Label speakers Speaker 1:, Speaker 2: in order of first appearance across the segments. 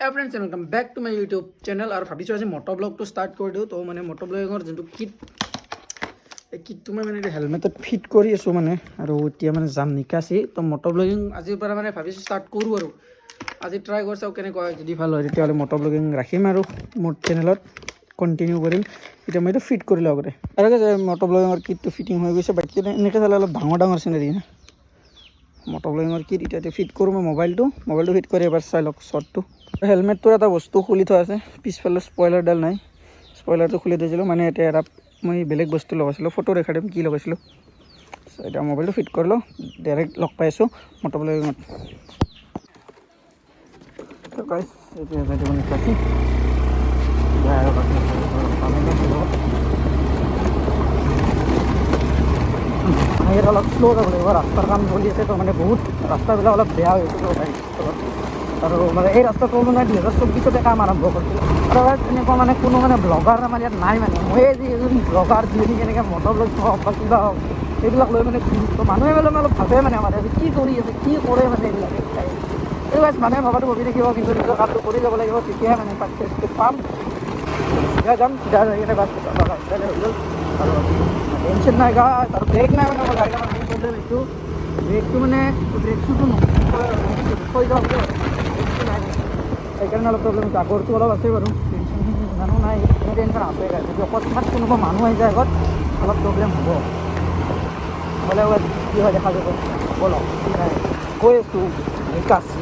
Speaker 1: Hey friends, and welcome back to my YouTube channel. और भाभी आज मोटो ब्लॉग तो स्टार्ट कर दियो तो मैंने मोटो ब्लॉगर जो किट तुम्हें मैंने हेलमेट फिट करी आसो माने और इतना माने जाम निकासी तो मोटो ब्लॉगिंग आज माने भाभी स्टार्ट करूँ और आज ट्राई कर चाও কেনে কয় যদি ভালো হয় তেতিয়াহলে মোটो ব্লগিং রাখিম আৰু মোৰ চেনেলত কন্টিনিউ কৰিম এটা মই ফিট কৰি লওঁ কৰে আৰু মোটো ব্লগিঙৰ কিটটো ফিটিং হৈ গৈছে বাকি এনেকৈ চালে অলপ ডাঙৰ চিনাৰি না মোটো ব্লগিঙৰ কিট এতিয়া ফিট কৰোঁ মই মোবাইলটো ফিট কৰি এবাৰ চাই লওক শ্বটটো হেলমেটটোৰ এটা বস্তু খুলি থোৱা আছে পিছফালে স্পইলাৰডাল নাই স্পইলাৰটো খুলি দিছিলোঁ মানে এতিয়া এটা মই বেলেগ বস্তু লগাইছিলোঁ ফটো দেখাই দিম কি লগাইছিলোঁ এতিয়া মোবাইলটো ফিট কৰি লওঁ ডাইৰেক্ট লগ পাই আছোঁ মোটো ব্লগিঙত তো গাইস এতিয়া যাই দিব নিকাছি ইয়াত অলপ শ্ল' যাব লাগিব ৰাস্তাৰ কাম চলি আছে তো মানে বহুত ৰাস্তাবিলাক অলপ বেয়া হৈ গৈছে আৰু মানে এই ৰাস্তাটো মানে 2024 কাম আৰম্ভ কৰিছিলোঁ আৰু এনেকুৱা মানে কোনো মানে ব্লগাৰ আমাৰ ইয়াত নাই মানে মই যি এজন ব্লগাৰ যিনি কেনেকৈ মটৰ ব্লগ হওক বা কিবা হওক এইবিলাক লৈ মানে মানুহে মানে অলপ ভাবে মানে আমাৰ কি কৰি আছে কি কৰে মানে এইবিলাকে এই গাইছ মানুহে ভবাটো ভাবি থাকিব কিন্তু নিজৰ কামটো কৰি যাব লাগিব তেতিয়াহে মানে ছাকচেছটো পাম চিধা যাম চিধা যাই কিনে বাছ হৈ গ'ল আৰু টেনশ্যন নাই গা আৰু ব্ৰেক নাই মানে মই গাড়ীখন প্ৰব্লেম এইটো ব্ৰেকটো মানে ব্ৰেক শ্বুটো থৈ যাওঁ ব্ৰেকটো নাই সেইকাৰণে অলপ প্ৰব্লেম হৈছে আগৰটো অলপ আছে বাৰু টেনশ্যন ইমানো নাই টেনশ্যন আছে যদি অকস্মাত কোনোবা মানুহ আহি যায় আগত অলপ প্ৰব্লেম হ'ব হ'লে কি হয় দেখা যাব ব'লক কৈ আছোঁ নিকাছি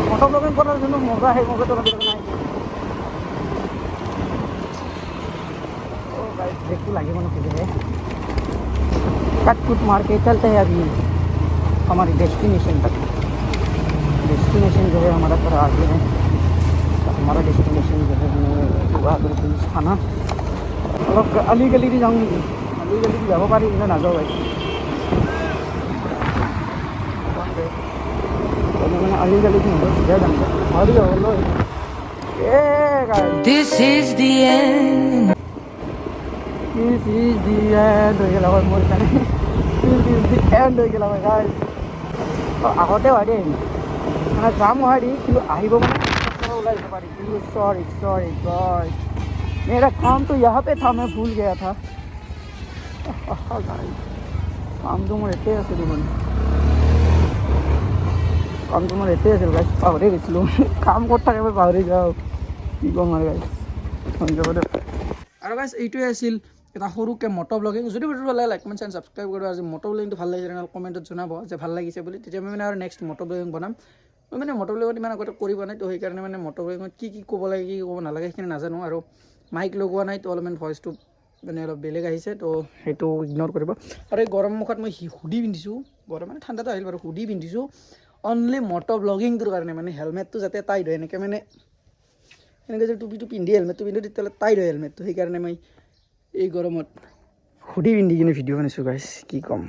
Speaker 1: মোটৰ ব্লগিং কৰাৰ যোনটো মজা সেই মজাটো নাই ब्रेक लगे मुझे कट कुट मार के चलते हैं अभी हमारी डेस्टिनेशन तक डेस्टिनेशन जो है हमारा थोड़ा आगे है हमारा डेस्टिनेशन जो है बहादुर पुलिस थाना अलग अली गली भी जाऊँगी अली गली भी যাব পারি না যাও ভাই मैंने अली गली की सीधा जाऊँगा और This is the end This is the end হৈ গ'ল আমাৰ মোৰ কাৰণে This is the end হৈ গ'ল আমাৰ গাইজ আগতে হয় দেই মানে যাম হয় দেই কিন্তু আহিব মানে ওলাই যাব পাৰি কিন্তু सॉरी गाइस मेरा काम तो यहाँ पे था मैं भूल गया था काम तो মোৰ এতে আছিল মানে কাম তো মোৰ এতে আছিল গাইজ পাহৰি গৈছিলোঁ কাম ক'ত থাকে মই পাহৰি যাওঁ কি ক'ম আৰু গাইজ আৰু গাইজ এইটোৱে আছিল এটা সৰুকৈ মটো ব্লগিং যদি ভিডিঅ'টো ভাল লাগে লাইক কমেণ্ট এণ্ড ছাবস্ক্ৰাইব কৰিব আৰু মটো ব্লগিংটো ভাল লাগিছে তেনেহ'লে কমেণ্টত জনাব যে ভাল লাগিছে বুলি তেতিয়া মই মানে আৰু নেক্সট মটো ব্লগিং বনাম মই মানে মটো ব্লগত ইমান আগতে কৰি পোৱা নাই তো সেইকাৰণে মানে মটো ব্লগিঙত কি ক'ব লাগে কি ক'ব নালাগে সেইখিনি নাজানো আৰু মাইক লগোৱা নাই তো অলপমান ভইচটো মানে অলপ বেলেগ আহিছে তো সেইটো ইগন'ৰ কৰিব আৰু এই গৰম মুখত মই হুডি পিন্ধিছোঁ গৰম মানে ঠাণ্ডাটো আহিল বাৰু হুডি পিন্ধিছোঁ অনলি মটো ব্লগিংটোৰ কাৰণে মানে হেলমেটটো যাতে টাইট হয় এনেকৈ মানে এনেকৈ যদি টুপিটো পিন্ধি হেলমেটটো পিন্ধো তেতিয়াহ'লে টাইট হয় হেলমেটটো সেইকাৰণে মই এই গৰমত হুডি পিন্ধি কিনে ভিডিঅ' বনাইছোঁ গাইছ কি ক'ম